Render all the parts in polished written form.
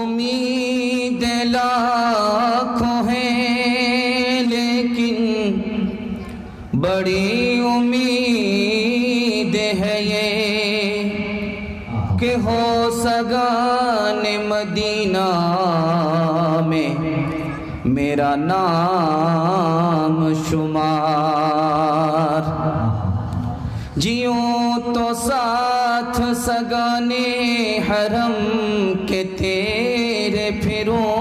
उम्मीद लाखों है लेकिन बड़ी उम्मीद है ये कि हो सगाने मदीना में मेरा नाम शुमार जियूं तो साथ सगाने हरम के तेरे फिरूं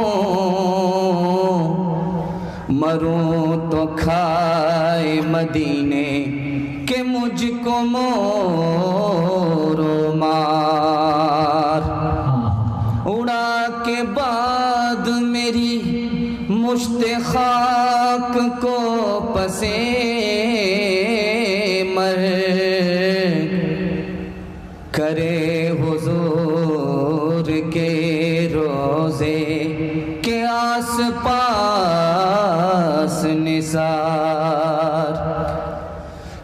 मरूं तो खाए मदीने के मुझको मोरो मार उड़ा के बाद मेरी मुश्ते खाक को पसे मर करे हुजूर के रोज़े के आस पास निसार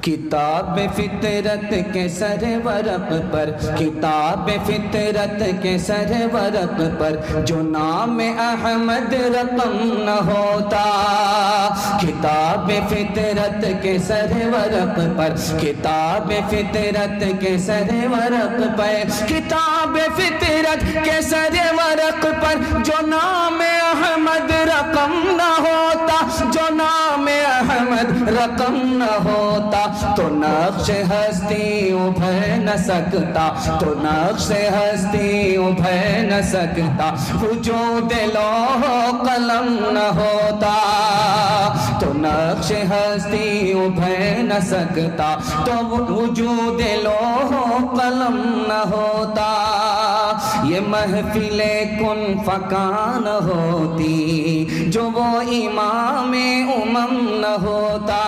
किताब फितरत के सरवरक पर किताब फितरत के सरवरक पर जो नाम अहमद रकम न होता किताब फितरत के सरवरक पर किताब फितरत के सरवरक पर किताब फितरत के सरवरक पर जो नाम अहमद रकम न होता जो नाम अहमद रकम न होता तो नक्श हस्ती उभर न सकता तो नक्श हस्ती उभर न सकता वजूद लौह कलम न होता तो नक्श हस्ती उभर न सकता तो वजूद लौह कलम न होता ये महफिले कुन फकान होती जो वो इमाम उमम न होता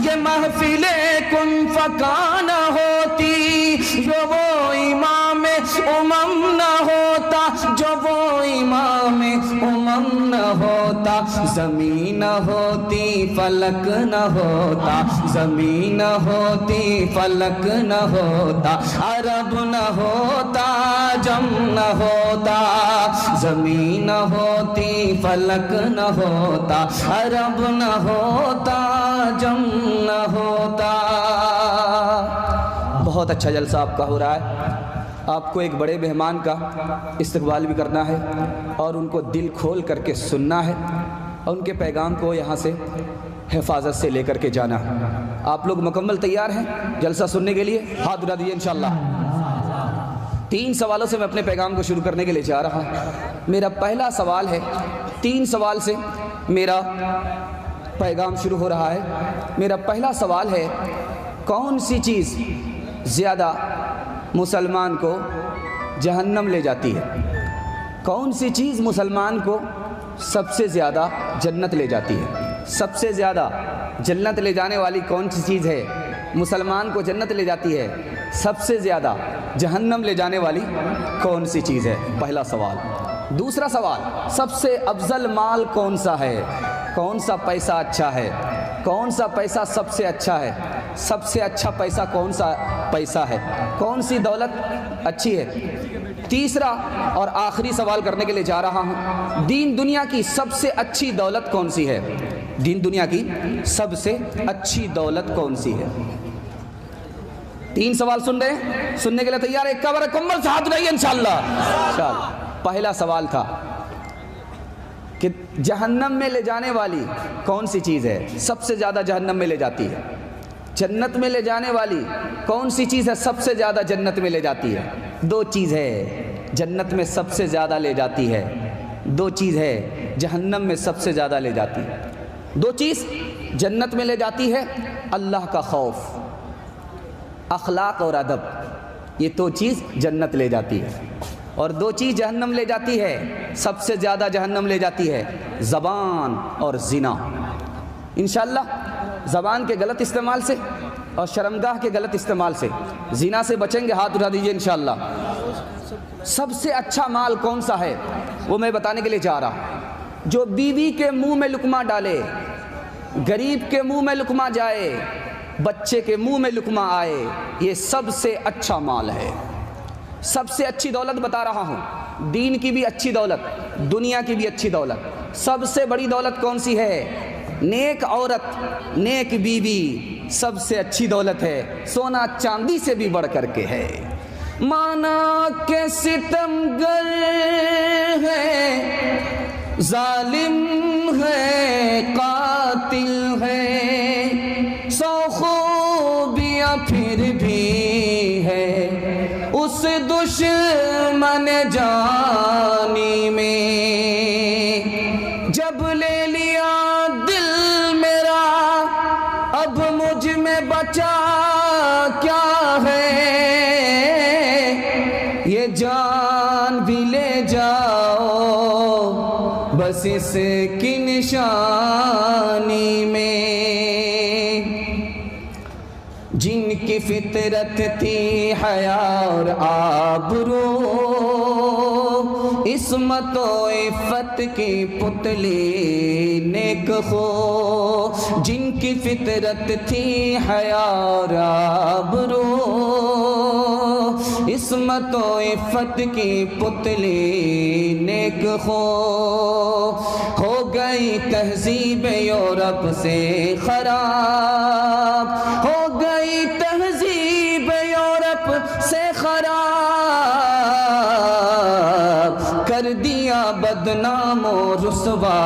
ये महफिले कुन फकान होती जो वो इमाम उमम न होता जो वो इमाम उमम न होता ज़मीन होती फलक न होता ज़मीन होती फलक न होता अरब न होता जम न होता ज़मीन होती फलक न होता अरब न होता जम न होता। बहुत अच्छा जलसा आपका हो रहा है। आपको एक बड़े मेहमान का इस्तकबाल भी करना है और उनको दिल खोल करके सुनना है और उनके पैगाम को यहाँ से हिफाजत से लेकर के जाना। आप लोग मुकम्मल तैयार हैं जलसा सुनने के लिए? हाथ उठा दीजिए इंशाअल्लाह। 3 सवालों से मैं अपने पैगाम को शुरू करने के लिए जा रहा हूँ। मेरा पहला सवाल है, 3 सवाल से मेरा पैगाम शुरू हो रहा है। मेरा पहला सवाल है, कौन सी चीज़ ज़्यादा मुसलमान को जहन्नम ले जाती है? कौन सी चीज़ मुसलमान को सबसे ज़्यादा जन्नत ले जाती है? सबसे ज़्यादा जन्नत ले जाने वाली कौन सी चीज़ है? मुसलमान को जन्नत ले जाती है। सबसे ज़्यादा जहन्नम ले जाने वाली कौन सी चीज़ है? पहला सवाल। दूसरा सवाल, सबसे अफजल माल कौन सा है? कौन सा पैसा अच्छा है? कौन सा पैसा सबसे अच्छा है? सबसे अच्छा पैसा कौन सा पैसा है? कौन सी दौलत अच्छी है? तीसरा और आखिरी सवाल करने के लिए जा रहा हूँ, दीन दुनिया की सबसे अच्छी दौलत कौन सी है? दीन दुनिया की सबसे अच्छी दौलत कौन सी है? 3 सवाल सुन रहे हैं? सुनने के लिए तैयार है? एक कबर कम्बल से हाथ उठाइए इंशाअल्लाह। चल, पहला सवाल था कि जहन्नम में ले जाने वाली कौन सी चीज़ है? सबसे ज़्यादा जहन्नम में ले जाती है। जन्नत में ले जाने वाली कौन सी चीज़ है? सबसे ज़्यादा जन्नत में ले जाती है। 2 चीज़ है जन्नत में सबसे ज़्यादा ले जाती है, 2 चीज़ है जहन्नम में सबसे ज़्यादा ले जाती है। 2 चीज़ जन्नत में ले जाती है, अल्लाह का खौफ, अखलाक और अदब, ये 2 चीज़ जन्नत ले जाती है। और 2 चीज़ जहन्नम ले जाती है, सबसे ज़्यादा जहन्नम ले जाती है, ज़बान और ज़िना। इंशाअल्लाह ज़बान के गलत इस्तेमाल से और शर्मगाह के गलत इस्तेमाल से, ज़िना से बचेंगे, हाथ उठा दीजिए इंशाअल्लाह। सबसे अच्छा माल कौन सा है वो मैं बताने के लिए जा रहा। जो बीवी के मुंह में लुकमा डाले, गरीब के मुंह में लुकमा जाए, बच्चे के मुंह में लुकमा आए, ये सबसे अच्छा माल है। सबसे अच्छी दौलत बता रहा हूँ, दीन की भी अच्छी दौलत, दुनिया की भी अच्छी दौलत। सबसे बड़ी दौलत कौन सी है? नेक औरत, नेक बीवी सबसे अच्छी दौलत है, सोना चांदी से भी बढ़ कर के है। माना के सितमगर है, जालिम है, कातिल है, सौ खूबियाँ फिर भी है उस दुश्मन जानी में। जब ले लिया दिल मेरा, अब मुझ में बचा क्या है? ये जान भी ले जाओ बस इसकी निशानी में। जिनकी फितरत थी हया और आबरू, इस्मत व इफ़्फ़त की पुतली नेक हो। जिनकी फितरत थी हया और आबरू, इस्मत व इफ़्फ़त की पुतली नेक हो गई तहज़ीब यूरोप से खराब, हो गई तहज़ीब यूरोप से खराब, कर दिया बदनाम और रुसवा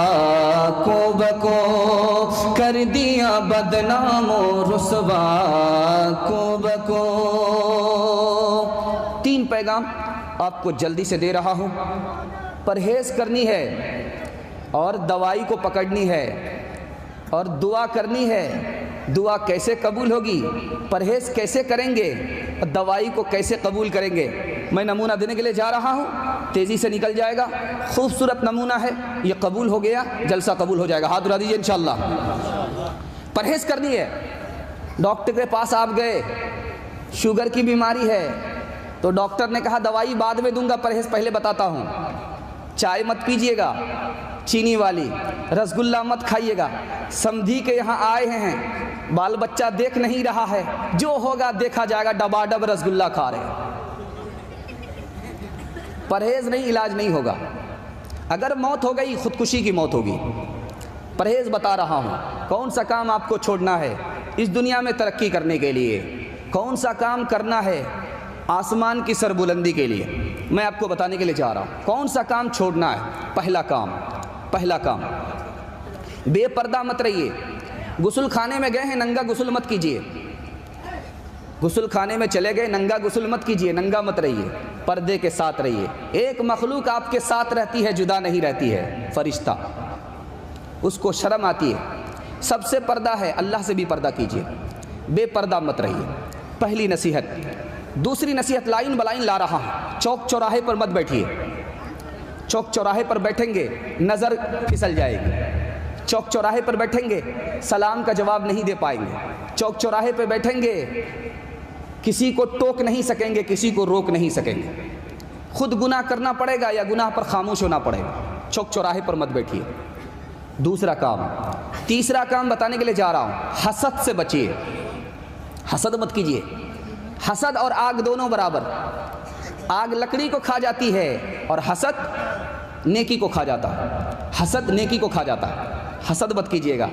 को बको, कर दिया बदनाम और रुसवा को बको। 3 पैगाम आपको जल्दी से दे रहा हूँ। परहेज़ करनी है और दवाई को पकड़नी है और दुआ करनी है। दुआ कैसे कबूल होगी, परहेज़ कैसे करेंगे, दवाई को कैसे कबूल करेंगे, मैं नमूना देने के लिए जा रहा हूँ। तेज़ी से निकल जाएगा, खूबसूरत नमूना है, ये कबूल हो गया, जलसा कबूल हो जाएगा। हाथ उठा दीजिए इंशाअल्लाह। परहेज़ करनी है। डॉक्टर के पास आप गए, शुगर की बीमारी है, तो डॉक्टर ने कहा दवाई बाद में दूंगा, परहेज़ पहले बताता हूँ। चाय मत पीजिएगा चीनी वाली, रसगुल्ला मत खाइएगा। समधी के यहाँ आए हैं, बाल बच्चा देख नहीं रहा है, जो होगा देखा जाएगा, डबाडब रसगुल्ला खा रहे हैं। परहेज़ नहीं, इलाज नहीं होगा। अगर मौत हो गई, खुदकुशी की मौत होगी। परहेज़ बता रहा हूँ। कौन सा काम आपको छोड़ना है इस दुनिया में तरक्की करने के लिए, कौन सा काम करना है आसमान की सरबुलंदी के लिए, मैं आपको बताने के लिए जा रहा हूँ। कौन सा काम छोड़ना है? पहला काम बेपर्दा मत रहिए। गुस्ल खाने में गए हैं, नंगा गुस्ल मत कीजिए। गुस्ल खाने में चले गए, नंगा गुस्ल मत कीजिए, नंगा मत रहिए, पर्दे के साथ रहिए। एक मखलूक आपके साथ रहती है, जुदा नहीं रहती है, फरिश्ता, उसको शर्म आती है। सबसे पर्दा है, अल्लाह से भी पर्दा कीजिए, बेपर्दा मत रहिए। पहली नसीहत। दूसरी नसीहत, लाइन बलाइन ला रहा हूँ, चौक चौराहे पर मत बैठिए। चौक चौराहे पर बैठेंगे नज़र फिसल जाएगी, चौक चौराहे पर बैठेंगे सलाम का जवाब नहीं दे पाएंगे, चौक चौराहे पर बैठेंगे किसी को टोक नहीं सकेंगे, किसी को रोक नहीं सकेंगे, खुद गुनाह करना पड़ेगा या गुनाह पर खामोश होना पड़ेगा। चौक चौराहे पर मत बैठिए। दूसरा काम, तीसरा काम बताने के लिए जा रहा हूँ, हसद से बचिए। हसद मत कीजिए। हसद और आग दोनों बराबर, आग लकड़ी को खा जाती है और हसद नेकी को खा जाता है, हसद नेकी को खा जाता है। हसद मत कीजिएगा।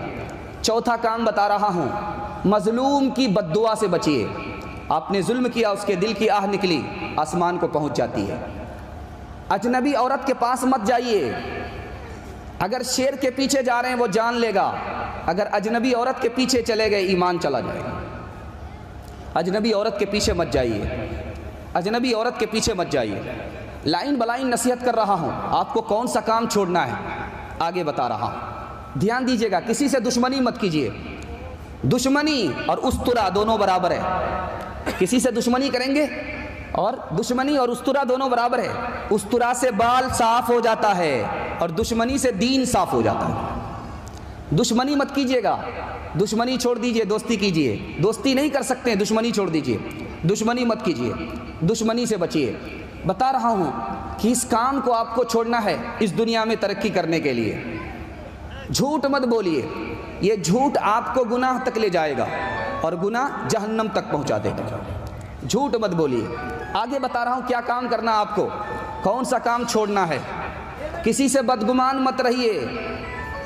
चौथा काम बता रहा हूँ, मजलूम की बद्दुआ से बचिए। आपने जुल्म किया, उसके दिल की आह निकली, आसमान को पहुँच जाती है। अजनबी औरत के पास मत जाइए। अगर शेर के पीछे जा रहे हैं वो जान लेगा, अगर अजनबी औरत के पीछे चले गए ईमान चला जाएगा। अजनबी औरत के पीछे मत जाइए, अजनबी औरत के पीछे मत जाइए। लाइन बलाइन नसीहत कर रहा हूँ, आपको कौन सा काम छोड़ना है आगे बता रहा हूँ। ध्यान दीजिएगा, किसी से दुश्मनी मत कीजिए। दुश्मनी और उस्तुरा दोनों बराबर है। किसी से दुश्मनी करेंगे और दुश्मनी और उस्तुरा दोनों बराबर है। उस्तुरा से बाल साफ हो जाता है और दुश्मनी से दीन साफ हो जाता है। दुश्मनी मत कीजिएगा, दुश्मनी छोड़ दीजिए, दोस्ती कीजिए। दोस्ती नहीं कर सकते हैं, दुश्मनी छोड़ दीजिए। दुश्मनी मत कीजिए, दुश्मनी से बचिए। बता रहा हूँ कि इस काम को आपको छोड़ना है इस दुनिया में तरक्की करने के लिए। झूठ मत बोलिए, ये झूठ आपको गुनाह तक ले जाएगा और गुनाह जहन्नम तक पहुँचा देगा। झूठ मत बोलिए। आगे बता रहा हूँ क्या काम करना आपको, कौन सा काम छोड़ना है। किसी से बदगुमान मत रहिए,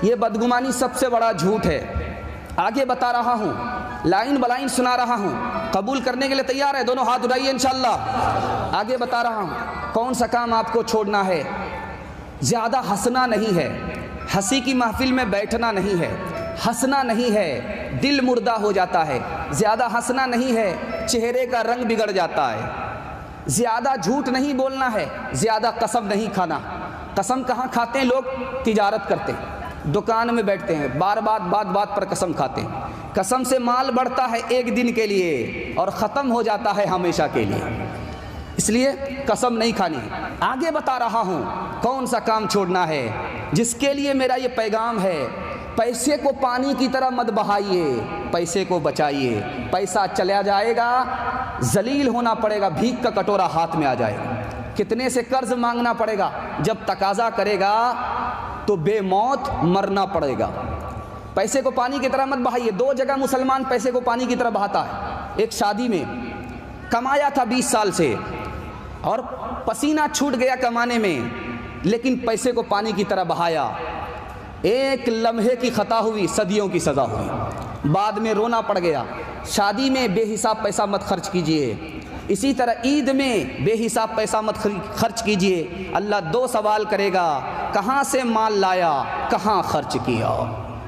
ये बदगुमानी सबसे बड़ा झूठ है। आगे बता रहा हूँ, लाइन बलाइन सुना रहा हूँ, कबूल करने के लिए तैयार है? दोनों हाथ उठाइए इंशाअल्लाह। आगे बता रहा हूँ कौन सा काम आपको छोड़ना है। ज़्यादा हंसना नहीं है, हंसी की महफिल में बैठना नहीं है, हंसना नहीं है, दिल मुर्दा हो जाता है। ज़्यादा हंसना नहीं है, चेहरे का रंग बिगड़ जाता है। ज़्यादा झूठ नहीं बोलना है, ज़्यादा कसम नहीं खाना। कसम कहाँ खाते हैं लोग? तिजारत करते हैं, दुकान में बैठते हैं, बार बात पर कसम खाते हैं। कसम से माल बढ़ता है एक दिन के लिए और ख़त्म हो जाता है हमेशा के लिए, इसलिए कसम नहीं खानी। आगे बता रहा हूँ कौन सा काम छोड़ना है, जिसके लिए मेरा ये पैगाम है। पैसे को पानी की तरह मत बहाइए, पैसे को बचाइए। पैसा चला जाएगा, जलील होना पड़ेगा, भीख का कटोरा हाथ में आ जाएगा। कितने से कर्ज मांगना पड़ेगा, जब तकाजा करेगा तो बेमौत मरना पड़ेगा। पैसे को पानी की तरह मत बहाइए। दो जगह मुसलमान पैसे को पानी की तरह बहाता है। एक शादी में कमाया था 20 साल से और पसीना छूट गया कमाने में, लेकिन पैसे को पानी की तरह बहाया। एक लम्हे की खता हुई, सदियों की सज़ा हुई, बाद में रोना पड़ गया। शादी में बेहिसाब पैसा मत खर्च कीजिए। इसी तरह ईद में बेहिसाब पैसा मत खर्च कीजिए। अल्लाह दो सवाल करेगा, कहाँ से माल लाया, कहाँ खर्च किया।